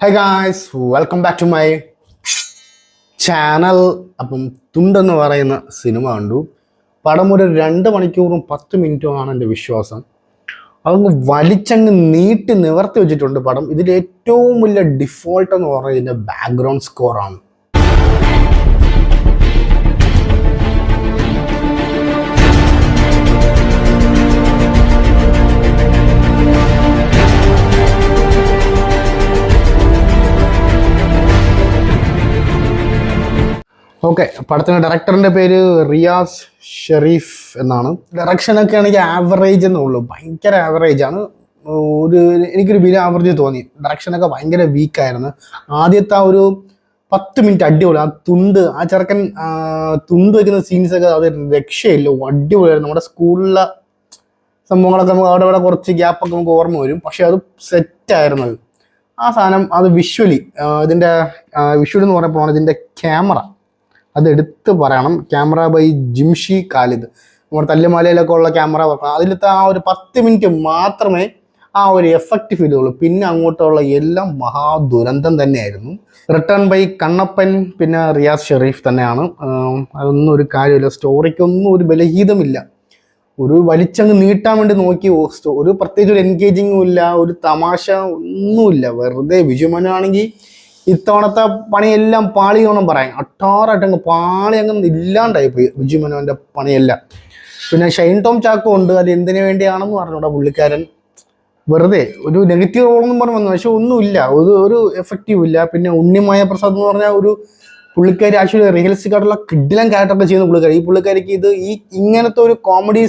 Hi guys, welcome back to my channel. അപ്പം തുണ്ടെന്ന് പറയുന്ന cinema കണ്ടു. പടം ഒരു 2 മണിക്കൂറും 10 മിനിറ്റുമാണ് എൻ്റെ വിശ്വാസം. അതങ്ങ് വലിച്ചങ്ങ് നീട്ടി നിവർത്തി വെച്ചിട്ടുണ്ട് പടം. ഇതിൽ ഏറ്റവും വലിയ ഡിഫോൾട്ട് എന്ന് പറയുന്നത് ഇതിൻ്റെ ബാക്ക്ഗ്രൗണ്ട് സ്കോറാണ്. ഓക്കെ, പടത്തിൻ്റെ ഡയറക്ടറിൻ്റെ പേര് റിയാസ് ഷെരീഫ് എന്നാണ്. ഡയറക്ഷനൊക്കെ ആണെങ്കിൽ ആവറേജ് എന്നുള്ളൂ, ഭയങ്കര ആവറേജാണ്. എനിക്കൊരു ബിലോ ആവറേജ് തോന്നി. ഡയറക്ഷനൊക്കെ ഭയങ്കര വീക്കായിരുന്നു. ആദ്യത്തെ ഒരു 10 മിനിറ്റ് അടിപൊളി. ആ ചെറുക്കൻ തുണ്ട് വയ്ക്കുന്ന സീൻസൊക്കെ അത് രക്ഷയില്ല, അടിപൊളിയായിരുന്നു. നമ്മുടെ സ്കൂളിലെ സംഭവങ്ങളൊക്കെ നമുക്ക് അവിടെ കുറച്ച് ഗ്യാപ്പൊക്കെ നമുക്ക് ഓർമ്മ വരും, പക്ഷെ അത് സെറ്റായിരുന്നു. ആ സാധനം അത് വിഷ്വലി, ഇതിൻ്റെ വിഷ്വൽ എന്ന് പറയുമ്പോഴാണ് ഇതിൻ്റെ ക്യാമറ, അത് എടുത്ത് പറയണം. Camera by Jimshi Khalid. നമ്മുടെ തല്ലുമാലയിലൊക്കെ ഉള്ള ക്യാമറ വർക്ക്. അതിലത്തെ ആ ഒരു 10 മിനിറ്റ് മാത്രമേ ആ ഒരു എഫക്റ്റ് ഫീൽ ചെയ്യുള്ളൂ. പിന്നെ അങ്ങോട്ടുള്ള എല്ലാം മഹാദുരന്തം തന്നെയായിരുന്നു. റിട്ടേൺ ബൈ കണ്ണപ്പൻ, പിന്നെ റിയാസ് ഷെരീഫ് തന്നെയാണ്. അതൊന്നും ഒരു കാര്യമില്ല, സ്റ്റോറിക്കൊന്നും ഒരു ബലഹീതമില്ല. ഒരു വലിച്ചങ്ങ് നീട്ടാൻ വേണ്ടി നോക്കി, ഒരു പ്രത്യേകിച്ച് ഒരു എൻഗേജിങ്ങും ഇല്ല, ഒരു തമാശ ഒന്നുമില്ല. വെറുതെ വിജുമനാണെങ്കിൽ ഇത്തവണത്തെ പണിയെല്ലാം പാളി വേണം പറയാൻ. അട്ടാറായിട്ടങ്ങ് പാളി അങ്ങ് ഇല്ലാണ്ടായിപ്പോയി വിജുമനോൻ്റെ പണിയെല്ലാം. പിന്നെ ഷൈൻ ടോം ചാക്കോ ഉണ്ട്, അത് എന്തിനു വേണ്ടിയാണെന്ന് പറഞ്ഞൂടെ പുള്ളിക്കാരൻ. വെറുതെ ഒരു നെഗറ്റീവ് റോളെന്നും പറഞ്ഞു വന്നു, പക്ഷെ ഒന്നുമില്ല, ഒരു എഫക്റ്റീവ് ഇല്ല. പിന്നെ ഉണ്ണിമായ പ്രസാദ് എന്ന് പറഞ്ഞാൽ ഒരു പുള്ളിക്കാരി ആക്ച്വലി റിയലിസ്റ്റിക് ആയിട്ടുള്ള കിഡിലൻ ക്യാരക്ടറൊക്കെ ചെയ്യുന്ന പുള്ളിക്കാരി. ഈ പുള്ളിക്കാരിക്ക് ഇങ്ങനത്തെ ഒരു കോമഡി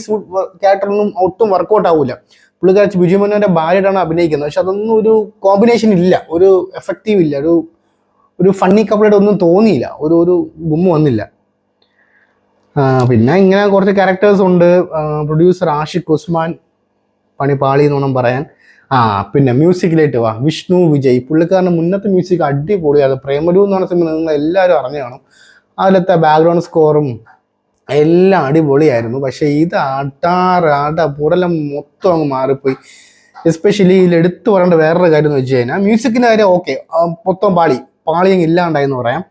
ക്യാരക്ടറൊന്നും ഒട്ടും വർക്കൗട്ട് ആവില്ല. പുള്ളിക്കാരി ബിജുമനോന്റെ ഭാര്യയായിട്ടാണ് അഭിനയിക്കുന്നത്, പക്ഷെ അതൊന്നും ഒരു കോമ്പിനേഷൻ ഇല്ല, ഒരു എഫക്റ്റീവ് ഇല്ല, ഒരു ഫണ്ണി കപ്പിളായിട്ട് ഒന്നും തോന്നിയില്ല, ഒരു ഗുമ്മ വന്നില്ല. പിന്നെ ഇങ്ങനെ കുറച്ച് ക്യാരക്ടേഴ്സ് ഉണ്ട്. പ്രൊഡ്യൂസർ ആഷിഖ് ഉസ്മാൻ പണി പാളി എന്ന് വേണം പറയാൻ. പിന്നെ മ്യൂസിക്കിലേക്ക് വാ, വിഷ്ണു വിജയ്. പുള്ളിക്കാരൻ്റെ മുന്നത്തെ മ്യൂസിക് അടിപൊളിയാണ്. പ്രേമലു എന്ന് പറഞ്ഞ സിനിമ നിങ്ങൾ എല്ലാവരും അറിഞ്ഞു കാണും. അതിലത്തെ ബാക്ക്ഗ്രൗണ്ട് സ്കോറും എല്ലാം അടിപൊളിയായിരുന്നു. പക്ഷേ ഇത് പുറലം മൊത്തം അങ്ങ് മാറിപ്പോയി. എസ്പെഷ്യലി ഇതിൽ എടുത്തു പറയേണ്ട വേറൊരു കാര്യം എന്ന് വെച്ച് കഴിഞ്ഞാൽ മ്യൂസിക്കിൻ്റെ കാര്യം ഓക്കെ, മൊത്തം പാളിയങ്ങ് ഇല്ലാണ്ടായെന്ന് പറയാം.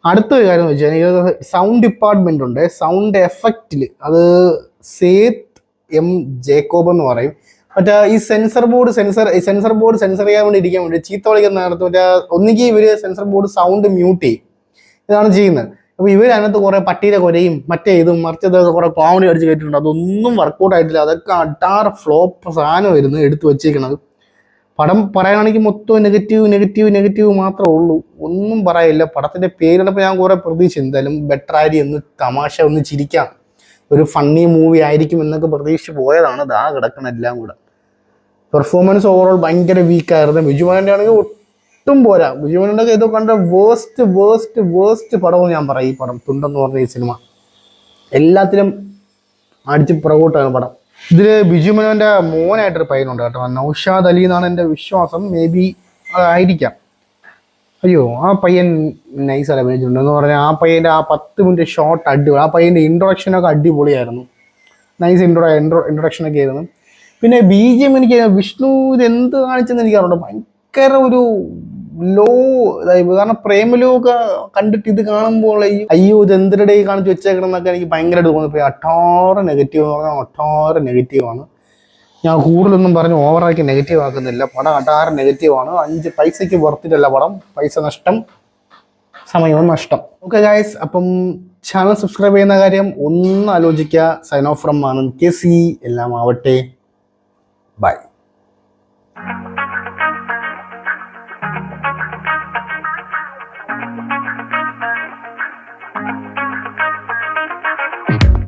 അടുത്തൊരു കാര്യം എന്ന് വെച്ച് കഴിഞ്ഞാൽ സൗണ്ട് ഡിപ്പാർട്ട്മെൻ്റ് ഉണ്ട്. സൗണ്ട് എഫക്റ്റിൽ അത് സേത്ത് എം ജേക്കോബ് എന്ന് പറയും. മറ്റേ ഈ സെൻസർ ബോർഡ് സെൻസർ ചെയ്യാൻ വേണ്ടി ഇരിക്കാൻ വേണ്ടി ചീത്ത വിളിക്കുന്ന നേരത്ത് ഒന്നുകിൽ ഇവർ സെൻസർ ബോർഡ് സൗണ്ട് മ്യൂട്ട് ചെയ്യും, ഇതാണ് ചെയ്യുന്നത്. അപ്പോൾ ഇവരതിനകത്ത് കുറേ പട്ടീരെ കൊരയും മറ്റേ ഇതും മറിച്ചതൊക്കെ കുറേ കോമഡി അടിച്ച് കയറ്റിട്ടുണ്ട്. അതൊന്നും വർക്കൗട്ട് ആയിട്ടില്ല. അതൊക്കെ അട്ടാറ് ഫ്ലോപ്പ് സാധനമായിരുന്നു എടുത്ത് വെച്ചേക്കണത്. പടം പറയുകയാണെങ്കിൽ മൊത്തം നെഗറ്റീവ് മാത്രമേ ഉള്ളൂ, ഒന്നും പറയില്ല. പടത്തിൻ്റെ പേരിടപ്പോൾ ഞാൻ കുറേ പ്രതീക്ഷ എന്തായാലും ബെറ്റർ ആയി, ഒന്ന് തമാശ, ഒന്ന് ചിരിക്കാം, ഒരു ഫണ്ണി മൂവി ആയിരിക്കും എന്നൊക്കെ പ്രതീക്ഷിച്ച് പോയതാണ്. കിടക്കണം എല്ലാം കൂടെ. പെർഫോമൻസ് ഓവറോൾ ഭയങ്കര വീക്കായിരുന്നു. ബിജുമോൻ്റെ ആണെങ്കിൽ ഒട്ടും പോരാ. ബിജുമോൻ്റെ ഇതൊക്കെ കണ്ട വേസ്റ്റ് പടമെന്ന് ഞാൻ പറയും. ഈ പടം തുണ്ടെന്ന് പറഞ്ഞ ഈ സിനിമ എല്ലാത്തിലും അടിച്ച് പുറകോട്ടാണ് പടം. ഇതിൽ ബിജുമോൻ്റെ മോനായിട്ടൊരു പയ്യനുണ്ട് കേട്ടോ, നൗഷാദ് അലി എന്നാണ് എൻ്റെ വിശ്വാസം. മേ ബി അതായിരിക്കാം. അയ്യോ, ആ പയ്യൻ നൈസായിട്ട് അഭിനയിച്ചിട്ടുണ്ട് എന്ന് പറഞ്ഞാൽ ആ പയ്യൻ്റെ ആ 10 മിനിറ്റ് ഷോട്ട് അടിപൊളി. ആ പയ്യൻ്റെ ഇൻട്രൊഡക്ഷനൊക്കെ അടിപൊളിയായിരുന്നു. നൈസ് ഇൻട്രൊഡക്ഷനൊക്കെ ആയിരുന്നു. പിന്നെ BGM എനിക്ക് വിഷ്ണു ഇത് എന്ത് കാണിച്ചെന്ന് എനിക്ക് അറിയണ്ട, ഭയങ്കര ഒരു ലോ ഇതായി. കാരണം പ്രേമലു ഒക്കെ കണ്ടിട്ട് ഇത് കാണുമ്പോൾ അയ്യോ ഇത് എന്തിരുടെ കാണിച്ച് വെച്ചേക്കണം എന്നൊക്കെ എനിക്ക് ഭയങ്കരമായിട്ട് തോന്നിപ്പോയി. അട്ടാറ് നെഗറ്റീവ് എന്ന് പറഞ്ഞാൽ അട്ടാറ് നെഗറ്റീവാണ്. ഞാൻ കൂടുതലൊന്നും പറഞ്ഞ് ഓവറാക്കി നെഗറ്റീവ് ആക്കുന്നില്ല. പടം അട്ടാറ് നെഗറ്റീവാണ്. 5 പൈസയ്ക്ക് വർത്തിട്ടല്ല പടം. പൈസ നഷ്ടം, സമയവും നഷ്ടം. ഓക്കെ ഗൈസ്, അപ്പം ചാനൽ സബ്സ്ക്രൈബ് ചെയ്യുന്ന കാര്യം ഒന്ന് ആലോചിക്കുക. Sign off from Anand KC. എല്ലാം ആവട്ടെ. ബൈ.